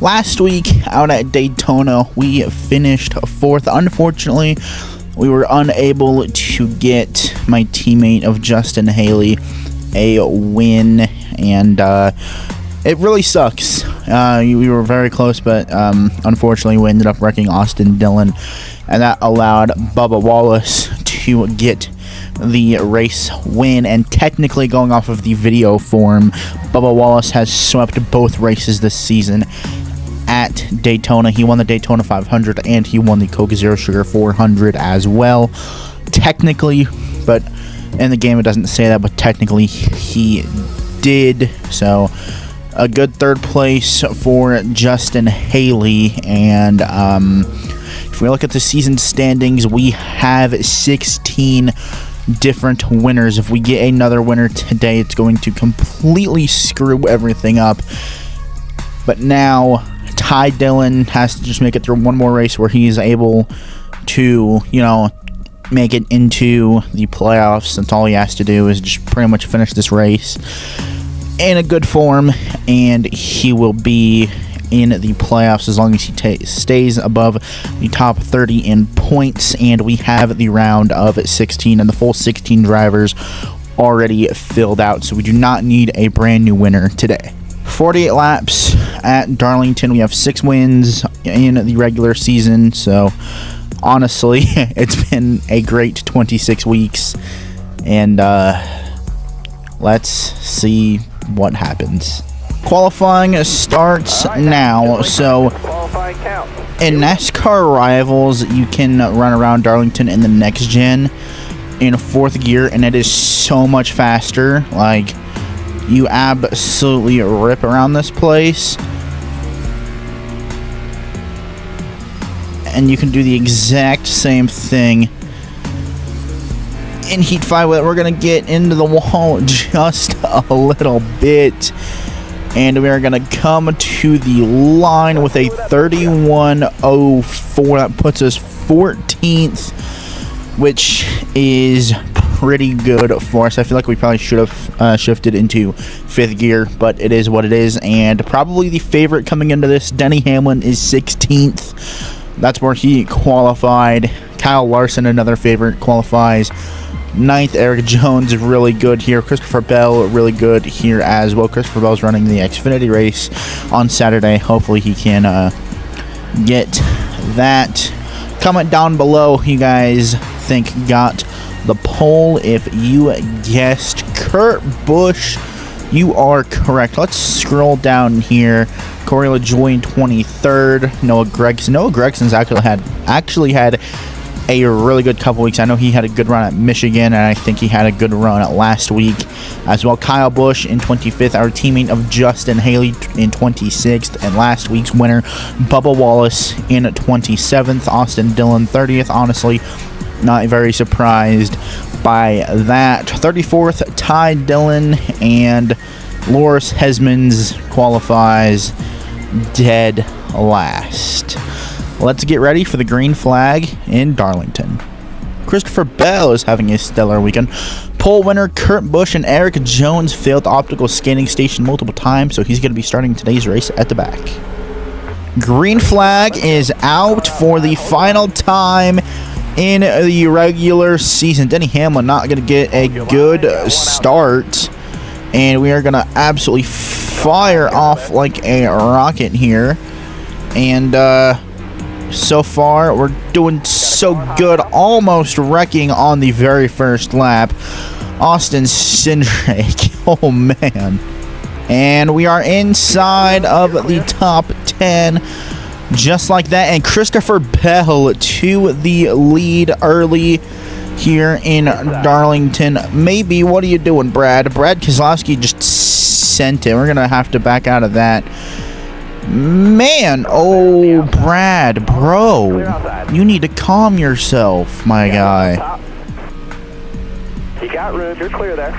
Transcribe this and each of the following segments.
Last week out at Daytona, we finished fourth. Unfortunately, we were unable to get my teammate of Justin Haley a win, and it really sucks. We were very close, but unfortunately we ended up wrecking Austin Dillon, and that allowed Bubba Wallace to get the race win. And technically, going off of the video form, Bubba Wallace has swept both races this season at Daytona. He won the Daytona 500 and he won the Coke Zero Sugar 400 as well. Technically, but in the game it doesn't say that, but technically he did. So a good third place for Justin Haley. And if we look at the season standings, we have 16 different winners. If we get another winner today, it's going to completely screw everything up. But now Ty Dillon has to just make it through one more race where he's able to, make it into the playoffs. That's all he has to do, is just pretty much finish this race in a good form, and he will be in the playoffs as long as he stays above the top 30 in points. And we have the round of 16 and the full 16 drivers already filled out, so we do not need a brand new winner today. 48 laps at Darlington. We have 6 wins in the regular season, so honestly it's been a great 26 weeks, and let's see what happens. Qualifying starts now. So in NASCAR Rivals, you can run around Darlington in the next gen in 4th gear, and it is so much faster. Like, you absolutely rip around this place, and you can do the exact same thing in Heat 5. We're going to get into the wall just a little bit, and we are going to come to the line with a 31.04. That puts us 14th, which is pretty good for us. I feel like we probably should have shifted into 5th gear, but it is what it is. And probably the favorite coming into this, Denny Hamlin, is 16th. That's where he qualified. Kyle Larson, another favorite, qualifies 9th. Eric Jones, really good here. Christopher Bell, really good here as well. Christopher Bell's running the Xfinity race on Saturday. Hopefully he can get that. Comment down below who you guys think got the poll. If you guessed Kurt Busch, you are correct. Let's scroll down here. Corey LaJoie in 23rd. Noah Gregson's actually had a really good couple weeks. I know he had a good run at Michigan, and I think he had a good run at last week as well. Kyle Busch in 25th, our teammate of Justin Haley in 26th, and last week's winner, Bubba Wallace, in 27th. Austin Dillon 30th. Honestly, not very surprised by that. 34th, Ty Dillon, and Loris Hesmans qualifies dead last. Let's get ready for the green flag in Darlington. Christopher Bell is having a stellar weekend. Pole winner Kurt Busch and Eric Jones failed the optical scanning station multiple times, so he's going to be starting today's race at the back. Green flag is out for the final time in the regular season. Denny Hamlin not going to get a good start, and we are going to absolutely fire off like a rocket here. And so far we're doing so good, almost wrecking on the very first lap. Austin Cindric, oh man. And we are inside of the top 10 just like that, and Christopher Bell to the lead early here in Darlington. Maybe, what are you doing, Brad? Brad Keselowski just sent it. We're gonna have to back out of that. Man, oh, Brad, bro, you need to calm yourself, my guy. You got room. You're clear there.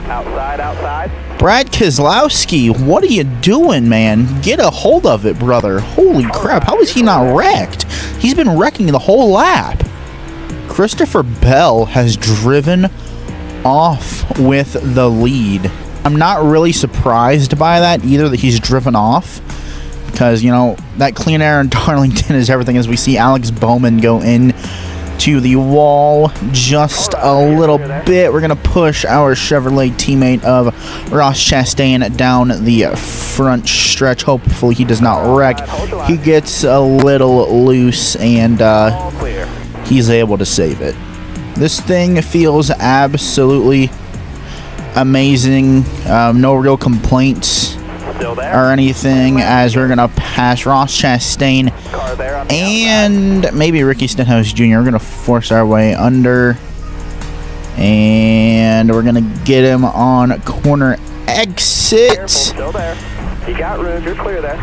Outside. Brad Keselowski, what are you doing, man? Get a hold of it, brother. Holy crap, how is he not wrecked? He's been wrecking the whole lap. Christopher Bell has driven off with the lead. I'm not really surprised by that either, that he's driven off, because, you know, that clean air in Darlington is everything. As we see Alex Bowman go in to the wall just a little bit. We're going to push our Chevrolet teammate of Ross Chastain down the front stretch. Hopefully he does not wreck. He gets a little loose and he's able to save it. This thing feels absolutely amazing. No real complaints or anything, as we're gonna pass Ross Chastain and maybe Ricky Stenhouse Jr. We're gonna force our way under, and we're gonna get him on corner exit. Still there. You got room. You're clear there.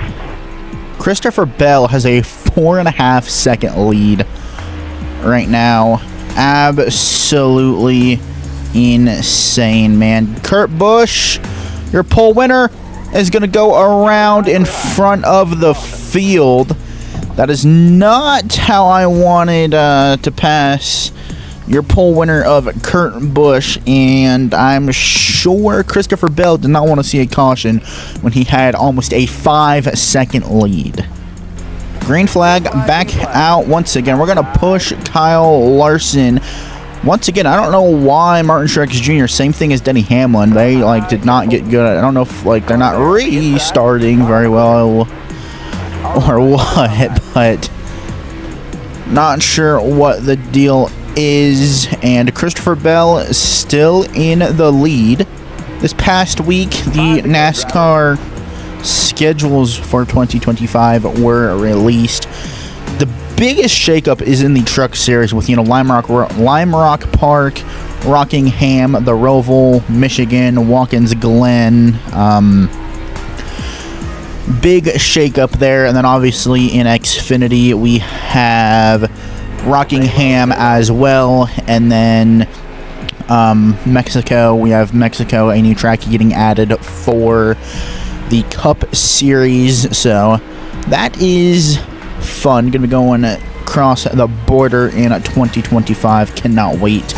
Christopher Bell has a 4.5 second lead right now. Absolutely insane, man. Kurt Busch, your pole winner, is going to go around in front of the field. That is not how I wanted to pass your pole winner of Kurt Busch, and I'm sure Christopher Bell did not want to see a caution when he had almost a 5 second lead. Green flag back out once again. We're going to push Kyle Larson. Once again, I don't know why Martin Truex Jr., same thing as Denny Hamlin, they like did not get good. I don't know if like they're not restarting very well or what, but not sure what the deal is. And Christopher Bell is still in the lead. This past week, the NASCAR schedules for 2025 were released. The biggest shakeup is in the truck series with, you know, Lime Rock Park, Rockingham, the Roval, Michigan, Watkins Glen. Big shakeup there. And then obviously in Xfinity we have Rockingham as well, and then Mexico, we have Mexico, a new track getting added for the Cup Series. So that is fun. Gonna be going across the border in 2025. Cannot wait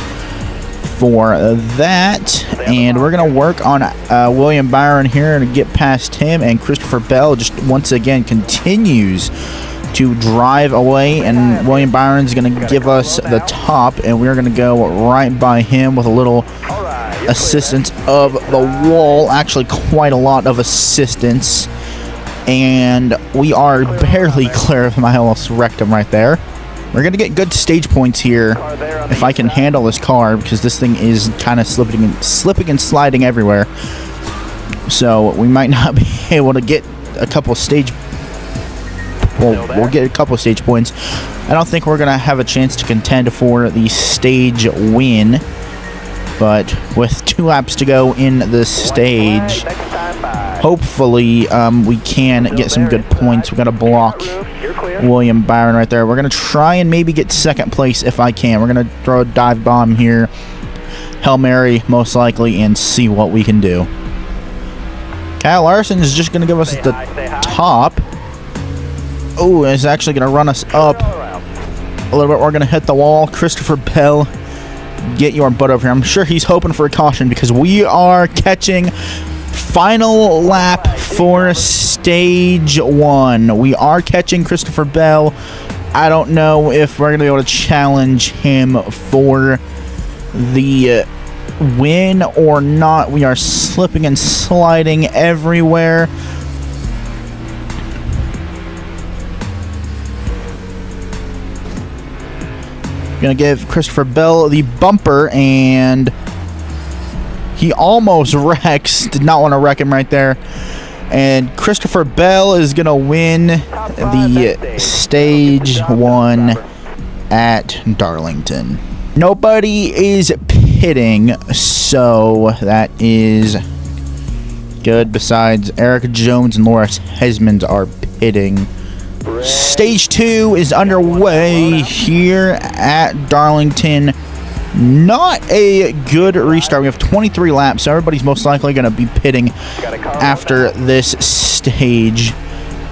for that. And we're gonna work on William Byron here to get past him, and Christopher Bell just once again continues to drive away, and William Byron's gonna give us the top, and we're gonna go right by him with a little assistance of the wall. Actually quite a lot of assistance, and we are barely clear of him. I almost wrecked him right there. We're gonna get good stage points here if I can handle this car, because this thing is kind of slipping and sliding everywhere, so we might not be able to get a couple stage. We'll get a couple of stage points. I don't think we're going to have a chance to contend for the stage win, but with 2 laps to go in the stage, hopefully we can get some good points. We're going to block William Byron right there. We're going to try and maybe get second place if I can. We're going to throw a dive bomb here, Hail Mary most likely, and see what we can do. Kyle Larson is just going to give us the top. Oh, it's actually going to run us up a little bit. We're going to hit the wall. Christopher Bell, get your butt over here. I'm sure he's hoping for a caution, because we are catching final lap for stage 1. We are catching Christopher Bell. I don't know if we're going to be able to challenge him for the win or not. We are slipping and sliding everywhere. Gonna give Christopher Bell the bumper, and he almost wrecks. Did not want to wreck him right there. And Christopher Bell is gonna win the stage 1 at Darlington. Nobody is pitting, so that is good. Besides Eric Jones and Loris Hesmond are pitting. Stage 2 is underway here at Darlington. Not a good restart. We have 23 laps, so everybody's most likely going to be pitting after this stage.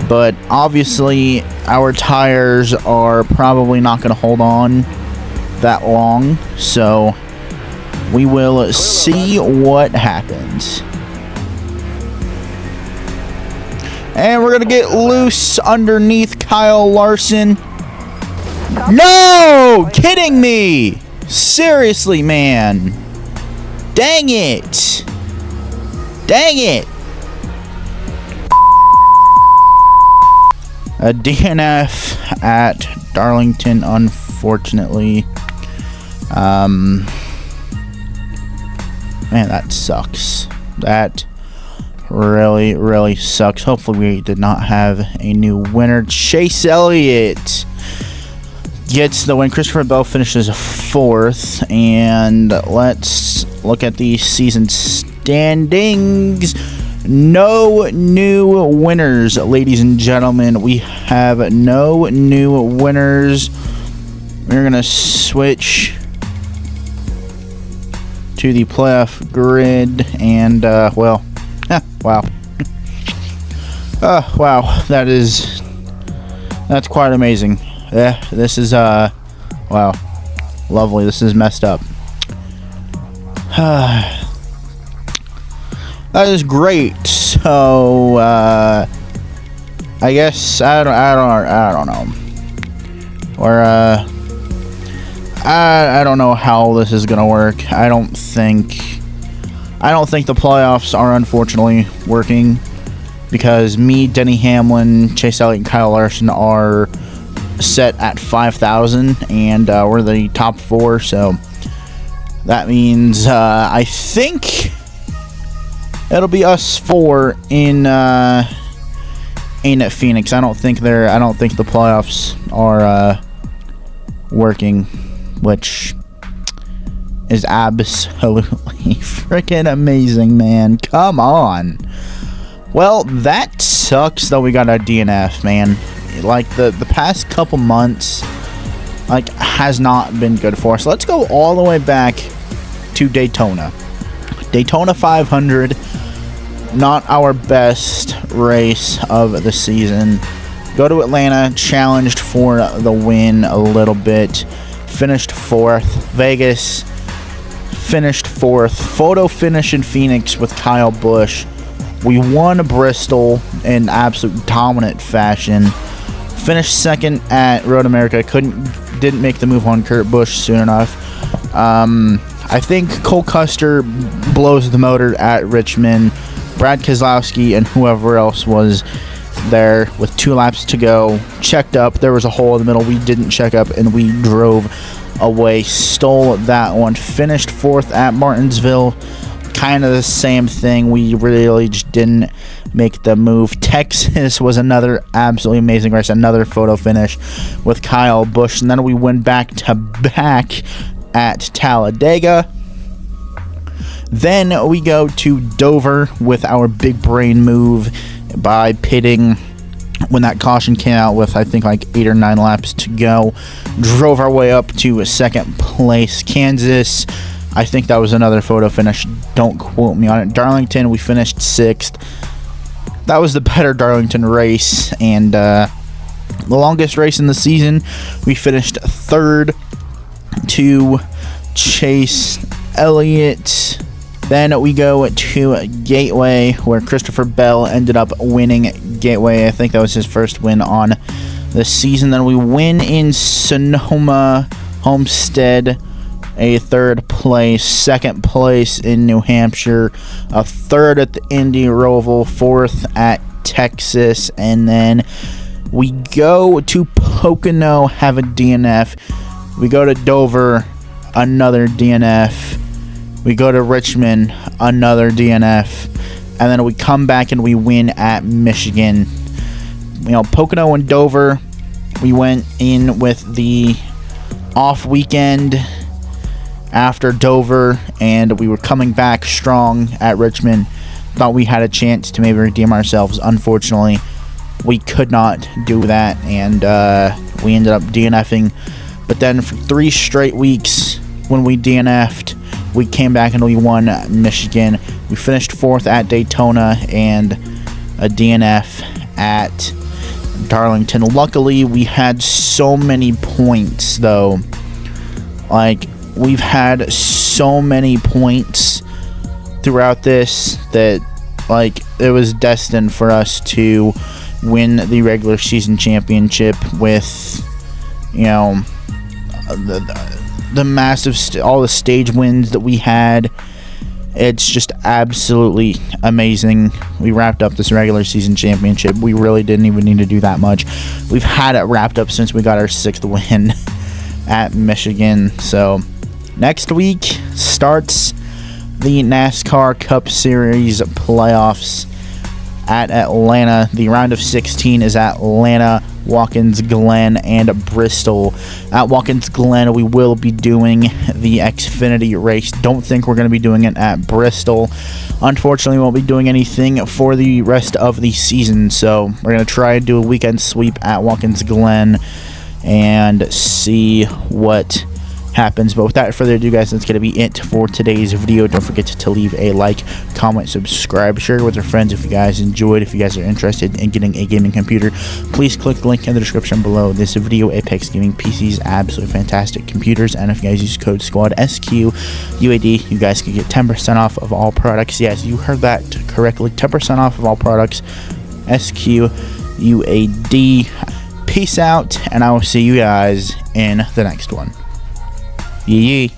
But obviously, our tires are probably not going to hold on that long, so we will see what happens. And we're going to get loose underneath Kyle Larson. No! Kidding me! Seriously, man. Dang it. Dang it. A DNF at Darlington, unfortunately. Man, that sucks. That really, really sucks. Hopefully we did not have a new winner. Chase Elliott gets the win. Christopher Bell finishes 4th. And let's look at the season standings. No new winners, ladies and gentlemen. We have no new winners. We're going to switch to the playoff grid. And, well, wow. Wow, that's quite amazing. Yeah, this is, wow, lovely. This is messed up. That is great. So, I guess, I don't know. Or, I don't know how this is gonna work. I don't think the playoffs are unfortunately working, because me, Denny Hamlin, Chase Elliott, and Kyle Larson are set at 5,000, and we're the top 4. So that means I think it'll be us 4 in Phoenix. I don't think the playoffs are working, which is absolutely freaking amazing, man. Come on. Well, that sucks that we got a DNF, man. Like, the past couple months, like, has not been good for us. Let's go all the way back to Daytona. Daytona 500, not our best race of the season. Go to Atlanta, challenged for the win a little bit. Finished 4th. Vegas, finished 4th. Photo finish in Phoenix with Kyle Busch. We won Bristol in absolute dominant fashion. Finished 2nd at Road America. Didn't make the move on Kurt Busch soon enough. I think Cole Custer blows the motor at Richmond. Brad Keselowski and whoever else was there with 2 laps to go checked up. There was a hole in the middle. We didn't check up, and we drove away. Stole that one. Finished 4th at Martinsville. Kind of the same thing. We really just didn't make the move. Texas was another absolutely amazing race. Another photo finish with Kyle Busch. And then we went back to back at Talladega. Then we go to Dover with our big brain move by pitting when that caution came out with, I think, like 8 or 9 laps to go. Drove our way up to 2nd place. Kansas, I think that was another photo finish. Don't quote me on it. Darlington, we finished 6th. That was the better Darlington race, and the longest race in the season, we finished 3rd to Chase Elliott. Then we go to Gateway, where Christopher Bell ended up winning Gateway. I think that was his first win on the season. Then we win in Sonoma Homestead, a 3rd place. 2nd place in New Hampshire, a 3rd at the Indy Roval, 4th at Texas, and then we go to Pocono, have a DNF. We go to Dover, another DNF. We go to Richmond, another DNF, and then we come back and we win at Michigan. You know, Pocono and Dover, we went in with the off weekend after Dover, and we were coming back strong at Richmond. Thought we had a chance to maybe redeem ourselves. Unfortunately, we could not do that, and we ended up DNFing. But then for 3 straight weeks, when we DNF'd, we came back and we won Michigan. We finished 4th at Daytona and a DNF at Darlington. Luckily, we had so many points, though. Like, we've had so many points throughout this that like it was destined for us to win the regular season championship with, you know, the massive all the stage wins that we had. It's just absolutely amazing. We wrapped up this regular season championship. We really didn't even need to do that much. We've had it wrapped up since we got our 6th win at Michigan. So next week starts the NASCAR Cup Series playoffs at Atlanta. The round of 16 is Atlanta, Watkins Glen, and Bristol. At Watkins Glen, we will be doing the Xfinity race. Don't think we're going to be doing it at Bristol. Unfortunately, we won't be doing anything for the rest of the season, so we're going to try and do a weekend sweep at Watkins Glen and see what happens. But without further ado, guys, that's going to be it for today's video. Don't forget to leave a like, comment, subscribe, share it with your friends if you guys enjoyed. If you guys are interested in getting a gaming computer, please click the link in the description below this video. Apex Gaming PCs, absolutely fantastic computers, and if you guys use code SQUAD SQUAD, you guys can get 10% off of all products. Yes, you heard that correctly, 10% off of all products. SQUAD. Peace out, and I will see you guys in the next one. Yee.